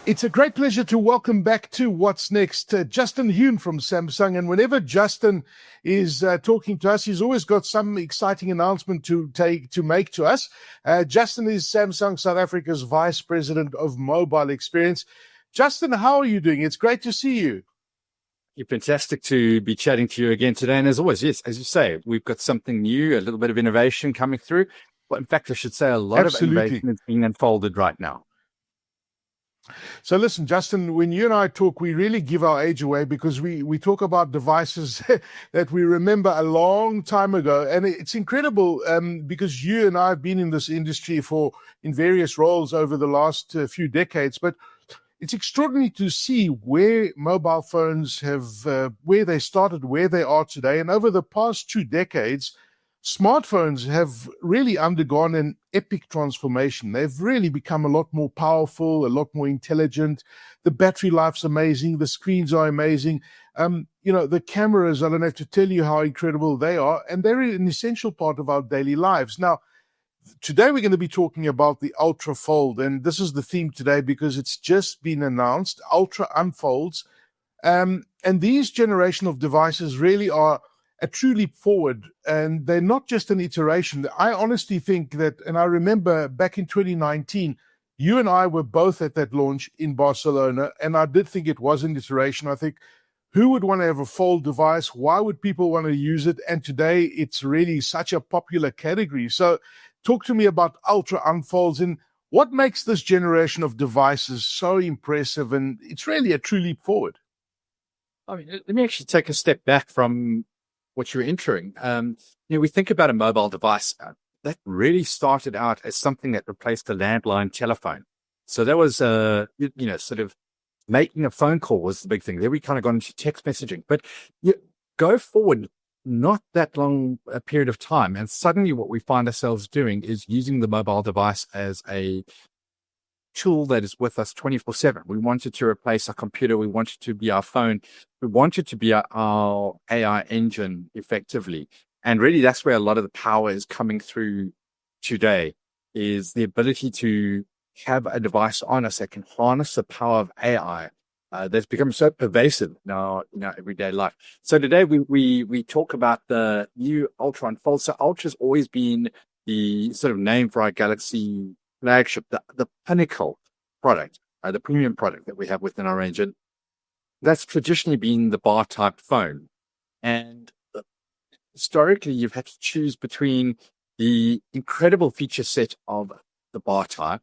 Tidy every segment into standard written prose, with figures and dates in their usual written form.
It's a great pleasure to welcome back to What's Next, Justin Hume from Samsung. And whenever Justin is talking to us, he's always got some exciting announcement to make to us. Justin is Samsung South Africa's Vice President of Mobile Experience. Justin, how are you doing? It's great to see you. You're fantastic to be chatting to you again today. And as always, yes, as you say, we've got something new, a little bit of innovation coming through. Well, in fact, I should say a lot of innovation is being unfolded right now. So listen, Justin, when you and I talk, we really give our age away because we talk about devices that we remember a long time ago. And it's incredible because you and I have been in this industry in various roles over the last few decades. But it's extraordinary to see where mobile phones where they started, where they are today. And over the past 2 decades, smartphones have really undergone an epic transformation. They've really become a lot more powerful, a lot more intelligent. The battery life's amazing. The screens are amazing. The cameras, I don't have to tell you how incredible they are. And they're an essential part of our daily lives. Now, today we're going to be talking about the Ultra Fold. And this is the theme today because it's just been announced, Ultra unfolds. And these generation of devices really are a true leap forward, and they're not just an iteration. I honestly think that, and I remember back in 2019, you and I were both at that launch in Barcelona, and I did think it was an iteration. I think, who would want to have a fold device? Why would people want to use it? And today, it's really such a popular category. So talk to me about Ultra unfolds and what makes this generation of devices so impressive, and it's really a true leap forward. I mean, let me actually take a step back from what you're entering. We think about a mobile device that really started out as something that replaced a landline telephone. So that was, sort of making a phone call was the big thing. Then we kind of got into text messaging. But you go forward not that long a period of time, and suddenly what we find ourselves doing is using the mobile device as a tool that is with us 24/7. We wanted to replace our computer. We wanted to be our phone. We wanted to be our AI engine effectively. And really, that's where a lot of the power is coming through today, is the ability to have a device on us that can harness the power of AI that's become so pervasive in our everyday life. So today we talk about the new Ultra Unfold. So Ultra's always been the sort of name for our Galaxy flagship, the pinnacle product, the premium product that we have within our range. And that's traditionally been the bar type phone. And historically, you've had to choose between the incredible feature set of the bar type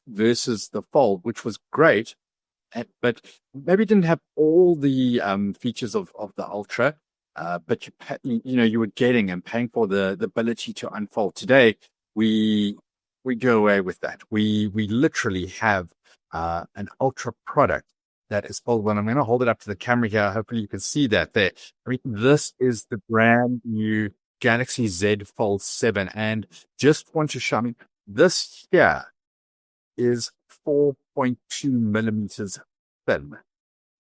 versus the fold, which was great, but maybe didn't have all the features of the Ultra, but you were getting and paying for the ability to unfold. Today, we do away with that. We literally have an Ultra product that is foldable. And I'm going to hold it up to the camera here. Hopefully you can see that there. I mean, this is the brand new Galaxy Z Fold 7. And just want to show, I mean, this here is 4.2 millimeters thin.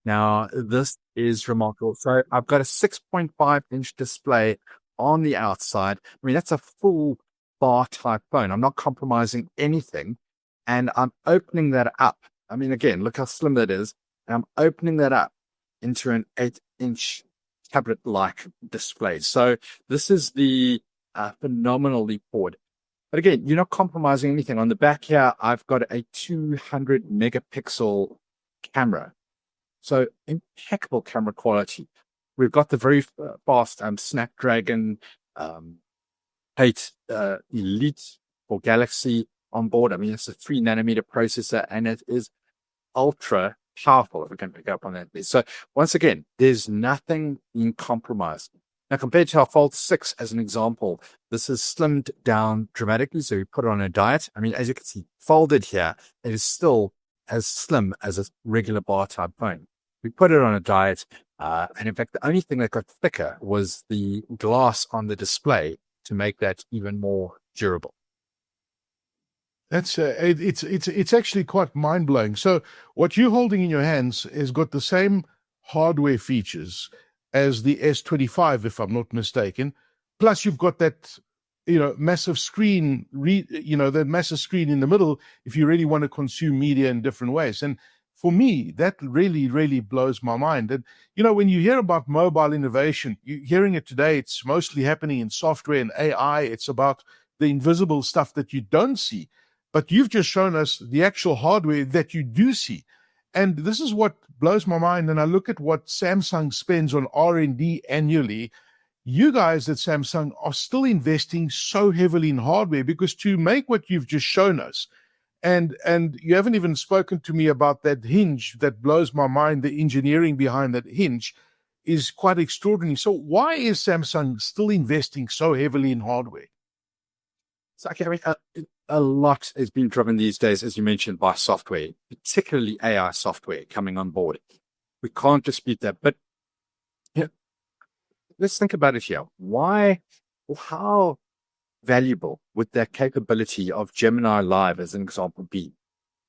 Now, this is remarkable. So I've got a 6.5-inch display on the outside. I mean, that's a full bar type phone. I'm not compromising anything, and I'm opening that up. I mean, again, look how slim that is. And I'm opening that up into an 8-inch tablet-like display. So this is the phenomenal leap forward. But again, you're not compromising anything. On the back here, I've got a 200 megapixel camera. So impeccable camera quality. We've got the very fast Snapdragon 8 Elite for Galaxy on board. I mean, it's a 3-nanometer processor, and it is ultra powerful, if we can pick up on that. So once again, there's nothing being compromised. Now, compared to our Fold 6, as an example, this is slimmed down dramatically. So we put it on a diet. I mean, as you can see, folded here, it is still as slim as a regular bar type phone. We put it on a diet. And in fact, the only thing that got thicker was the glass on the display to make that even more durable. That's it's actually quite mind-blowing. So what you're holding in your hands has got the same hardware features as the S25, if I'm not mistaken. Plus, you've got that massive screen, the massive screen in the middle, if you really want to consume media in different ways. And for me, that really, really blows my mind. And, when you hear about mobile innovation, you're hearing it today, it's mostly happening in software and AI. It's about the invisible stuff that you don't see. But you've just shown us the actual hardware that you do see. And this is what blows my mind. And I look at what Samsung spends on R&D annually. You guys at Samsung are still investing so heavily in hardware, because to make what you've just shown us, and you haven't even spoken to me about that hinge that blows my mind. The engineering behind that hinge is quite extraordinary. So why is Samsung still investing so heavily in hardware? So, okay, a lot is being driven these days, as you mentioned, by software, particularly AI software coming on board. We can't dispute that. But let's think about it here. Why or how valuable would that capability of Gemini Live, as an example, be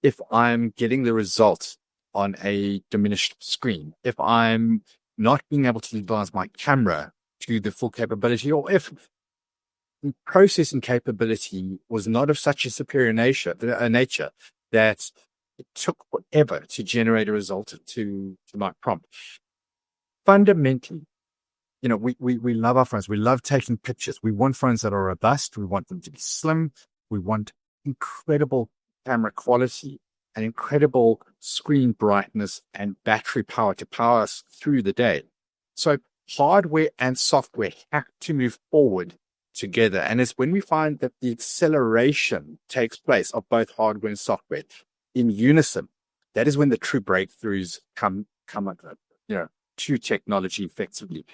if I'm getting the results on a diminished screen, if I'm not being able to utilize my camera to the full capability, or if the processing capability was not of such a superior nature that it took forever to generate a result to my prompt? Fundamentally, we love our phones. We love taking pictures. We want phones that are robust. We want them to be slim. We want incredible camera quality and incredible screen brightness and battery power to power us through the day. So hardware and software have to move forward together. And it's when we find that the acceleration takes place of both hardware and software in unison, that is when the true breakthroughs come to technology effectively.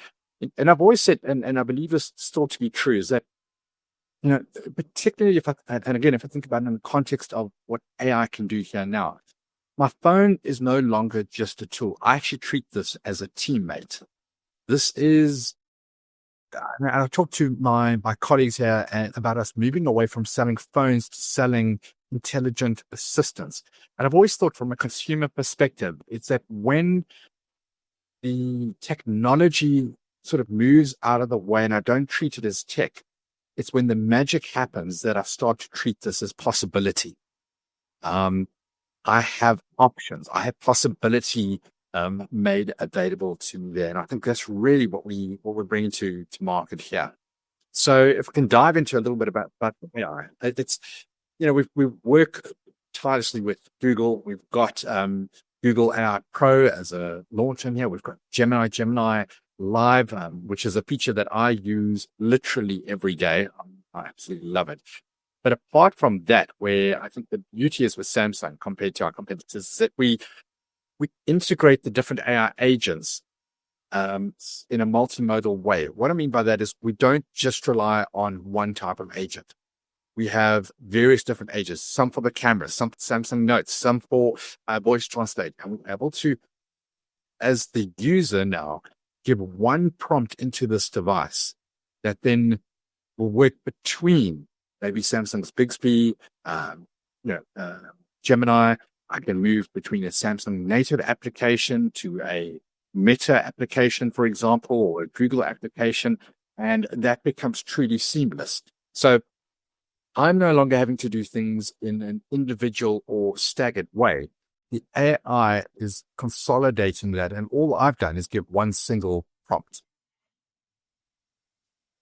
And I've always said, and I believe this still to be true, is that, particularly if I think about it in the context of what AI can do here now, my phone is no longer just a tool. I actually treat this as a teammate. This is, I talk to my colleagues here about us moving away from selling phones to selling intelligent assistants. And I've always thought from a consumer perspective, it's that when the technology sort of moves out of the way and I don't treat it as tech, it's when the magic happens that I start to treat this as possibility. I have options. I have possibility made available to me there. And I think that's really what we're bringing to market here. So if we can dive into a little bit about AI, it's, we work tirelessly with Google. We've got Google AI Pro as a launch in here. We've got Gemini Live, which is a feature that I use literally every day. I absolutely love it. But apart from that, where I think the beauty is with Samsung compared to our competitors, is that we integrate the different AI agents in a multimodal way. What I mean by that is we don't just rely on one type of agent. We have various different agents, some for the camera, some for Samsung Notes, some for voice translate. And we're able to, as the user now, give one prompt into this device that then will work between maybe Samsung's Bixby, Gemini. I can move between a Samsung native application to a Meta application, for example, or a Google application, and that becomes truly seamless. So I'm no longer having to do things in an individual or staggered way. The AI is consolidating that, and all I've done is give one single prompt.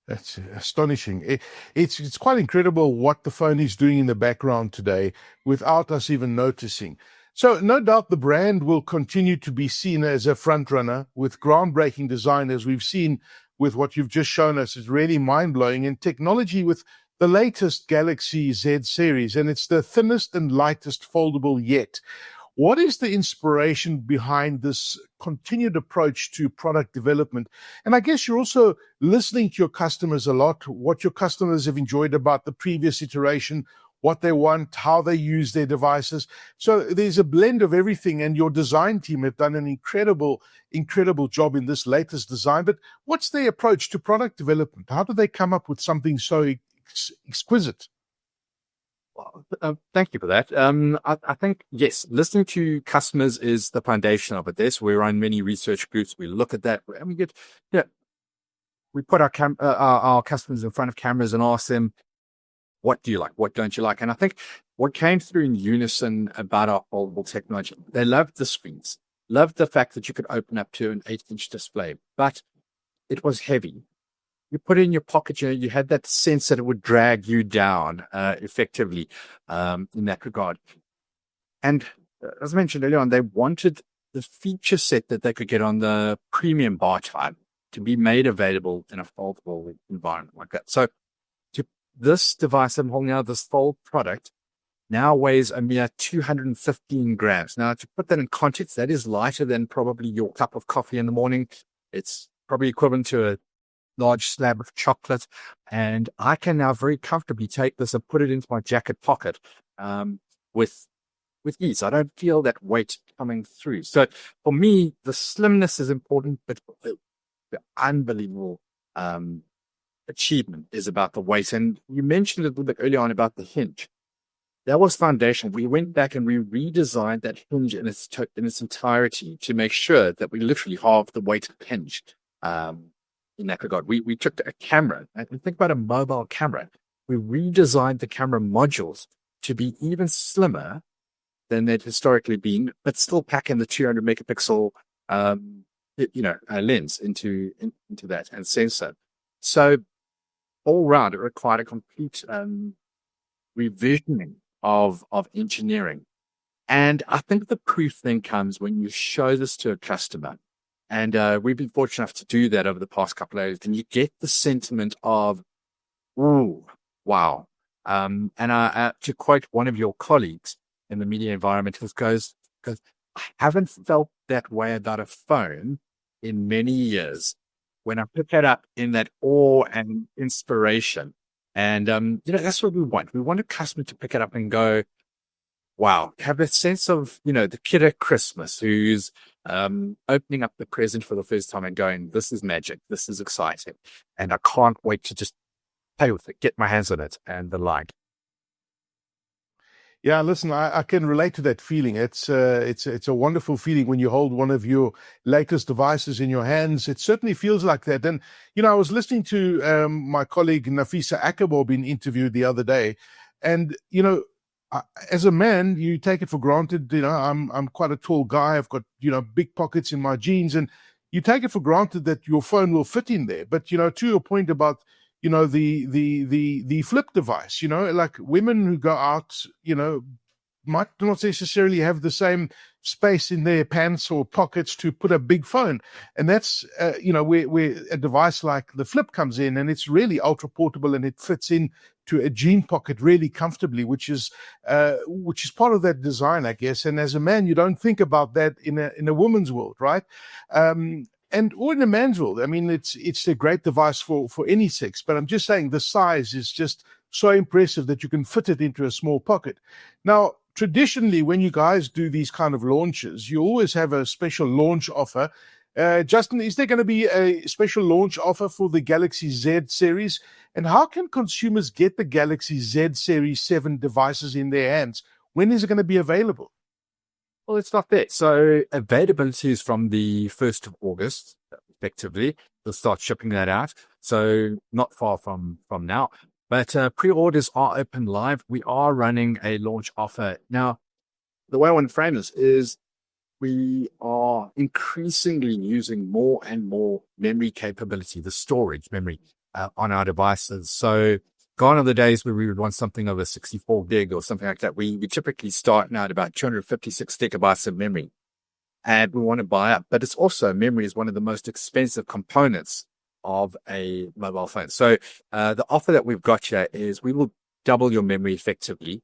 That's astonishing. It's quite incredible what the phone is doing in the background today without us even noticing. So no doubt the brand will continue to be seen as a front runner with groundbreaking design, as we've seen with what you've just shown us. Is really mind-blowing, and technology with the latest Galaxy Z series, and it's the thinnest and lightest foldable yet. What is the inspiration behind this continued approach to product development? And I guess you're also listening to your customers a lot, what your customers have enjoyed about the previous iteration, what they want, how they use their devices. So there's a blend of everything, and your design team have done an incredible job in this latest design. But what's their approach to product development? How do they come up with something so exquisite? Well, thank you for that. I think, yes, listening to customers is the foundation of it. We run many research groups. We look at that and we get, we put our customers in front of cameras and ask them, what do you like? What don't you like? And I think what came through in unison about our foldable technology, they loved the screens, loved the fact that you could open up to an 8-inch display, but it was heavy. You put it in your pocket, you had that sense that it would drag you down effectively in that regard. And as I mentioned earlier on, they wanted the feature set that they could get on the premium bar type to be made available in a foldable environment like that. So this device I'm holding now, this fold product, now weighs a mere 215 grams. Now, to put that in context, that is lighter than probably your cup of coffee in the morning. It's probably equivalent to a large slab of chocolate. And I can now very comfortably take this and put it into my jacket pocket with ease. I don't feel that weight coming through. So for me, the slimness is important, but the unbelievable achievement is about the weight. And you mentioned a little bit earlier on about the hinge. That was foundation. We went back and we redesigned that hinge in its entirety to make sure that we literally halved the weight of the hinge. In that regard, we took a camera, and think about a mobile camera. We redesigned the camera modules to be even slimmer than they'd historically been, but still pack in the 200 megapixel, lens into that and sensor. So all round, it required a complete revisioning of engineering. And I think the proof then comes when you show this to a customer. And we've been fortunate enough to do that over the past couple of days. And you get the sentiment of, ooh, wow. And to quote one of your colleagues in the media environment, goes, I haven't felt that way about a phone in many years. When I pick it up in that awe and inspiration. And, that's what we want. We want a customer to pick it up and go, wow, have a sense of, the kid at Christmas who's opening up the present for the first time and going, this is magic. This is exciting. And I can't wait to just play with it, get my hands on it and the like. Yeah, listen, I can relate to that feeling. It's a wonderful feeling when you hold one of your latest devices in your hands. It certainly feels like that. And, I was listening to my colleague Nafisa Akabo being interviewed the other day. And, as a man, you take it for granted. I'm quite a tall guy. I've got, big pockets in my jeans. And you take it for granted that your phone will fit in there. But, to your point about the flip device, like women who go out, might not necessarily have the same space in their pants or pockets to put a big phone. And that's, where a device like the flip comes in, and it's really ultra portable and it fits in to a jean pocket really comfortably, which is part of that design, I guess. And as a man, you don't think about that in a woman's world, right? Or in a man's world. I mean, it's a great device for any sex, but I'm just saying the size is just so impressive that you can fit it into a small pocket. Now, traditionally, when you guys do these kind of launches, you always have a special launch offer. Justin, is there going to be a special launch offer for the Galaxy Z series? And how can consumers get the Galaxy Z Series 7 devices in their hands? When is it going to be available? Well, it's not there. So availability is from the 1st of August, effectively. They'll start shipping that out. So not far from now. But pre-orders are open live. We are running a launch offer. Now, the way I want to frame this is we are increasingly using more and more memory capability, the storage memory on our devices. So gone are the days where we would want something over 64 gig or something like that. We typically start now at about 256 gigabytes of memory, and we want to buy up. But it's also, memory is one of the most expensive components of a mobile phone. So the offer that we've got here is we will double your memory effectively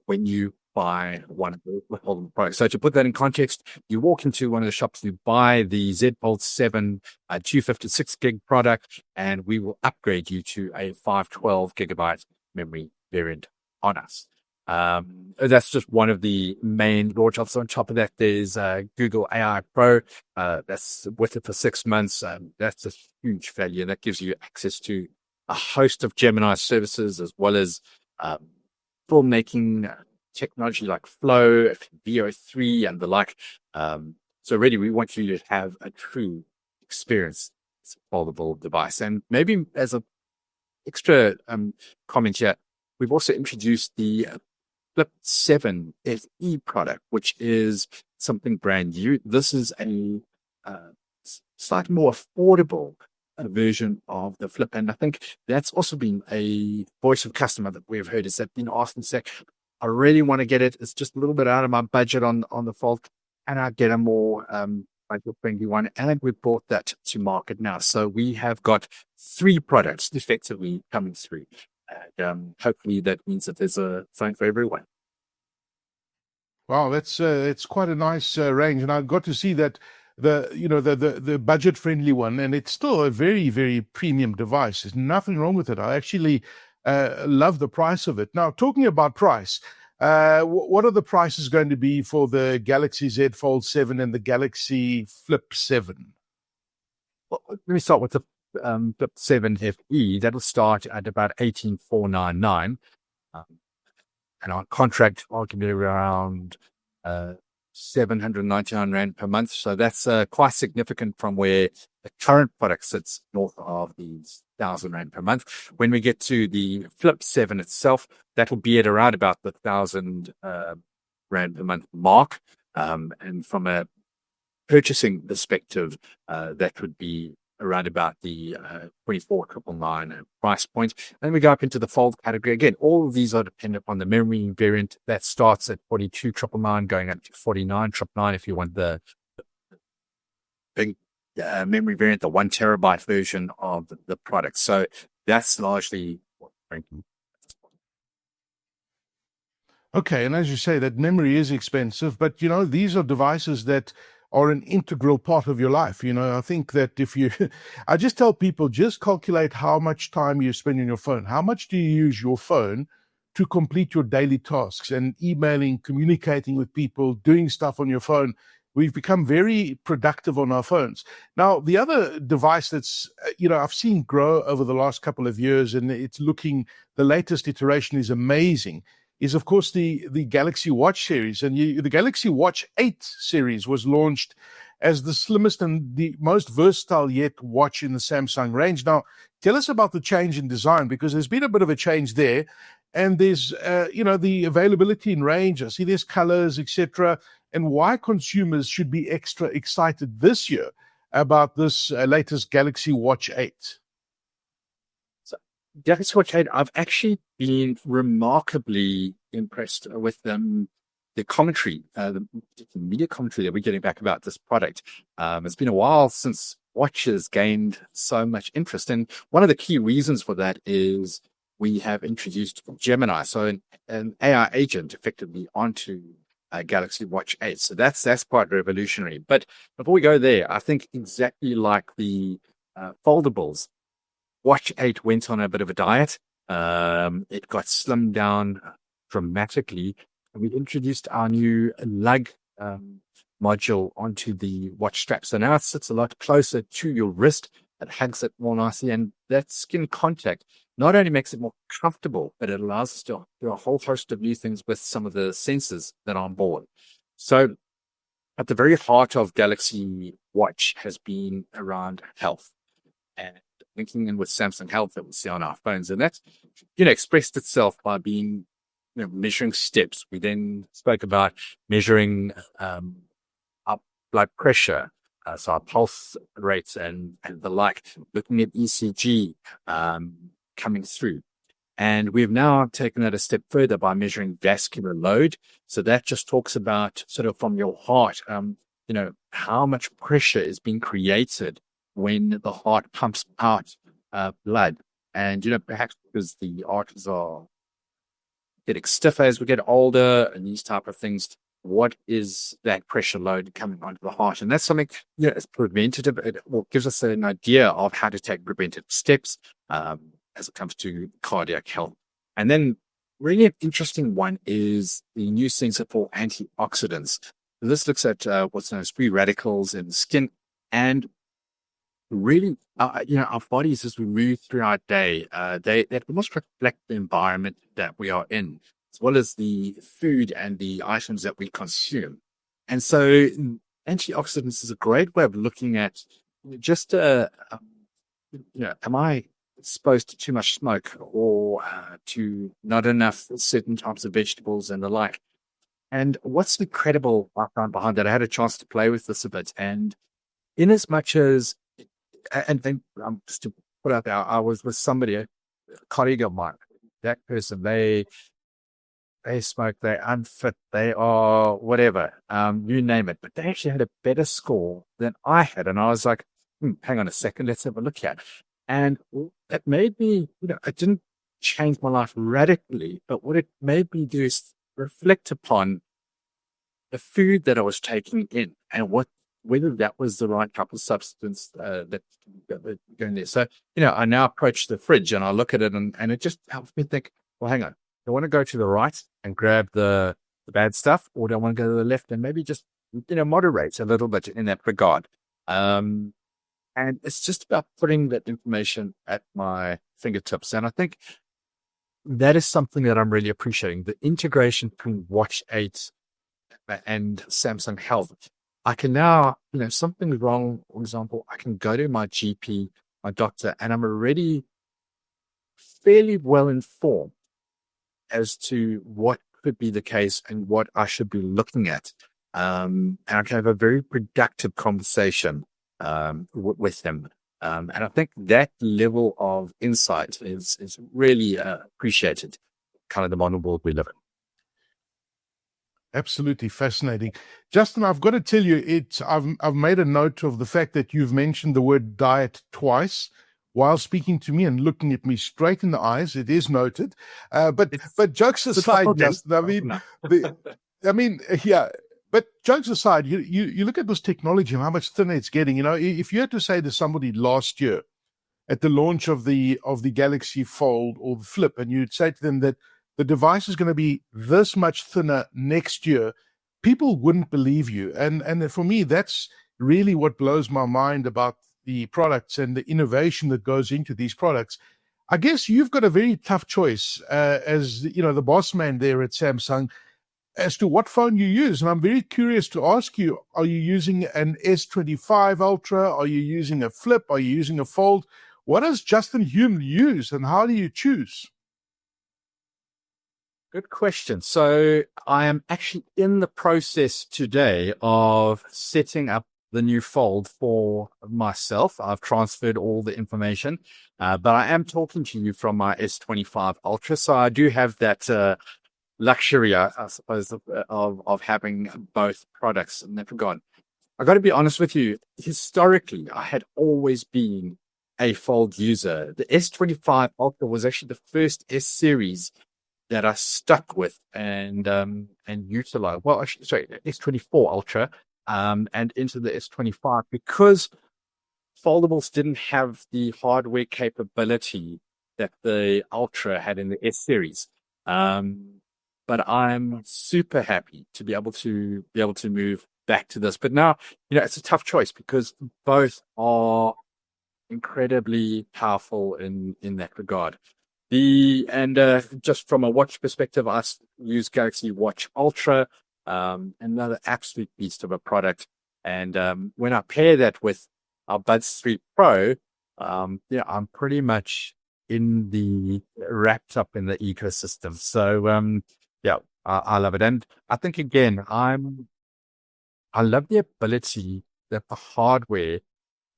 when you buy one of the foldable products. So to put that in context, you walk into one of the shops, you buy the Z Fold 7 256 gig product, and we will upgrade you to a 512 gigabyte memory variant on us. That's just one of the main launch offers. On top of that, there's Google AI Pro. That's with it for 6 months. That's a huge value. That gives you access to a host of Gemini services, as well as filmmaking technology like Flow, VO3, and the like. So really, we want you to have a true experience It's a foldable device. And maybe as a extra comment here, we've also introduced the Flip 7 FE product, which is something brand new. This is a slightly more affordable version of the Flip. And I think that's also been a voice of customer that we've heard, is that, Austin said, I really want to get it. It's just a little bit out of my budget on the Fold, and I get a more budget-friendly one. And we've brought that to market now. So we have got 3 products effectively coming through. And hopefully that means that there's a phone for everyone. Wow, that's it's quite a nice range, and I got to see that the budget friendly one, and it's still a very, very premium device. There's nothing wrong with it. I actually love the price of it. Now, talking about price, what are the prices going to be for the Galaxy Z Fold 7 and the Galaxy Flip 7? Well, let me start with the Flip 7 FE. That'll start at about 18,499. And our contract arguably around 799 Rand per month. So that's quite significant from where the current product sits, north of these 1,000 Rand per month. When we get to the Flip 7 itself, that will be at around about the 1,000 Rand per month mark. And from a purchasing perspective, that would be around about the 24,999 price point. Then we go up into the Fold category. Again, all of these are dependent on the memory variant. That starts at 42,999, going up to 49,999 if you want the big memory variant, the 1 terabyte version of the product. So that's largely what we're thinking. Okay, and as you say, that memory is expensive, but these are devices that are an integral part of your life. I think that I just tell people, just calculate how much time you spend on your phone. How much do you use your phone to complete your daily tasks and emailing, communicating with people, doing stuff on your phone? We've become very productive on our phones. Now, the other device that's, I've seen grow over the last couple of years, and the latest iteration is amazing, is, of course, the Galaxy Watch series. And the Galaxy Watch 8 series was launched as the slimmest and the most versatile yet watch in the Samsung range. Now, tell us about the change in design, because there's been a bit of a change there. And there's, the availability in range. I see there's colors, etc. And why consumers should be extra excited this year about this latest Galaxy Watch 8. Galaxy Watch 8, I've actually been remarkably impressed with the commentary, the media commentary that we're getting back about this product. It's been a while since watches gained so much interest. And one of the key reasons for that is we have introduced Gemini, so an AI agent effectively onto Galaxy Watch 8. So that's quite revolutionary. But before we go there, I think exactly like the foldables, Watch 8 went on a bit of a diet. It got slimmed down dramatically. And we introduced our new lug module onto the watch strap. So now it sits a lot closer to your wrist. It hugs it more nicely. And that skin contact not only makes it more comfortable, but it allows us to do a whole host of new things with some of the sensors that are on board. So at the very heart of Galaxy Watch has been around health, and linking in with Samsung Health that we see on our phones. And that's, expressed itself by being, measuring steps. We then spoke about measuring our blood pressure, so our pulse rates and the like, looking at ECG coming through. And we've now taken that a step further by measuring vascular load. So that just talks about sort of from your heart, how much pressure is being created when the heart pumps out blood. And, perhaps because the arteries are getting stiffer as we get older and these type of things, what is that pressure load coming onto the heart? And that's something, it's preventative. It gives us an idea of how to take preventative steps as it comes to cardiac health. And then really an interesting one is the new sensor for antioxidants. This looks at what's known as free radicals in the skin, and really, our bodies as we move through our day, they almost reflect the environment that we are in, as well as the food and the items that we consume. And so antioxidants is a great way of looking at just am I exposed to too much smoke or to not enough certain types of vegetables and the like? And what's the credible background behind that? I had a chance to play with this a bit, and in as much as, and then just to put out there, I was with somebody, a colleague of mine. That person, they smoke, they're unfit, they are whatever, you name it. But they actually had a better score than I had. And I was like, hang on a second, let's have a look at it. And it made me, it didn't change my life radically, but what it made me do is reflect upon the food that I was taking in and whether that was the right type of substance that was going there. So, I now approach the fridge and I look at it and it just helps me think, well, hang on. Do I want to go to the right and grab the bad stuff, or do I want to go to the left and maybe just, moderate a little bit in that regard? And it's just about putting that information at my fingertips. And I think that is something that I'm really appreciating, the integration between Watch 8 and Samsung Health. I can now, something's wrong, for example, I can go to my GP, my doctor, and I'm already fairly well informed as to what could be the case and what I should be looking at. And I can have a very productive conversation with them. And I think that level of insight is really appreciated, kind of the modern world we live in. Absolutely fascinating. Justin, I've got to tell you, I've made a note of the fact that you've mentioned the word diet twice while speaking to me and looking at me straight in the eyes. It is noted. But jokes aside, Justin, but jokes aside, you look at this technology and how much thinner it's getting. If you had to say to somebody last year at the launch of the Galaxy Fold or the Flip, and you'd say to them that the device is going to be this much thinner next year, people wouldn't believe you. And for me, that's really what blows my mind about the products and the innovation that goes into these products. I guess you've got a very tough choice as the boss man there at Samsung as to what phone you use. And I'm very curious to ask you, are you using an S25 Ultra? Are you using a Flip? Are you using a Fold? What does Justin Hume use and how do you choose? Good question. So I am actually in the process today of setting up the new Fold for myself. I've transferred all the information, but I am talking to you from my S25 Ultra. So I do have that luxury, I suppose, of having both products in that regard. I got to be honest with you. Historically, I had always been a Fold user. The S25 Ultra was actually the first S series that I stuck with and utilized. Well, actually, sorry, S24 Ultra. And into the S25 because foldables didn't have the hardware capability that the Ultra had in the S series. But I'm super happy to be able to move back to this. But now, it's a tough choice because both are incredibly powerful in that regard. Just from a watch perspective, I use Galaxy Watch Ultra. Another absolute beast of a product. And when I pair that with our Buds 3 Pro, I'm pretty much wrapped up in the ecosystem. So I love it. And I think again, I love the ability that the hardware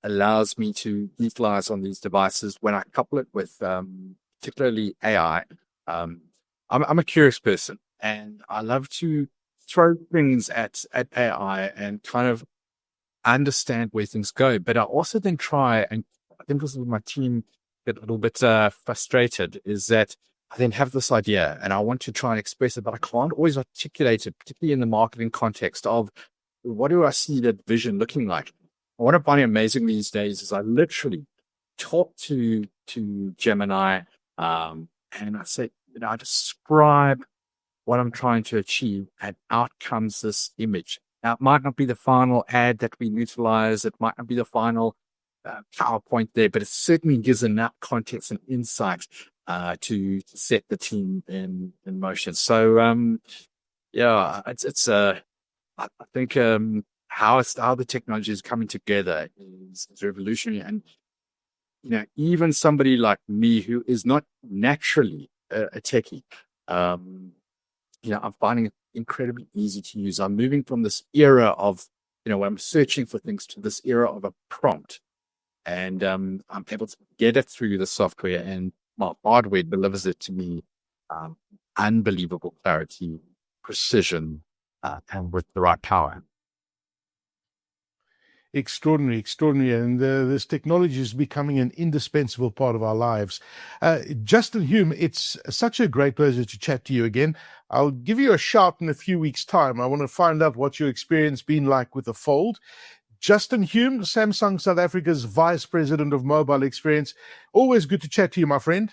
allows me to utilize on these devices when I couple it with particularly AI. I'm a curious person and I love to throw things at AI and kind of understand where things go. But I also then try, and I think this is my team get a little bit frustrated, is that I then have this idea and I want to try and express it, but I can't always articulate it, particularly in the marketing context of what do I see that vision looking like? What I'm finding amazing these days is I literally talk to Gemini and I say, I describe what I'm trying to achieve, and out comes this image. Now, it might not be the final ad that we utilize. It might not be the final PowerPoint there, but it certainly gives enough context and insight to set the team in motion. So, I think how the technology is coming together is revolutionary. And, even somebody like me who is not naturally a techie, I'm finding it incredibly easy to use. I'm moving from this era of, where I'm searching for things to this era of a prompt. And I'm able to get it through the software, and my hardware delivers it to me. Unbelievable clarity, precision, and with the right power. Extraordinary, extraordinary. And this technology is becoming an indispensable part of our lives. Justin Hume, it's such a great pleasure to chat to you again. I'll give you a shout in a few weeks' time. I want to find out what your experience been like with the Fold. Justin Hume, Samsung South Africa's Vice President of Mobile Experience. Always good to chat to you, my friend.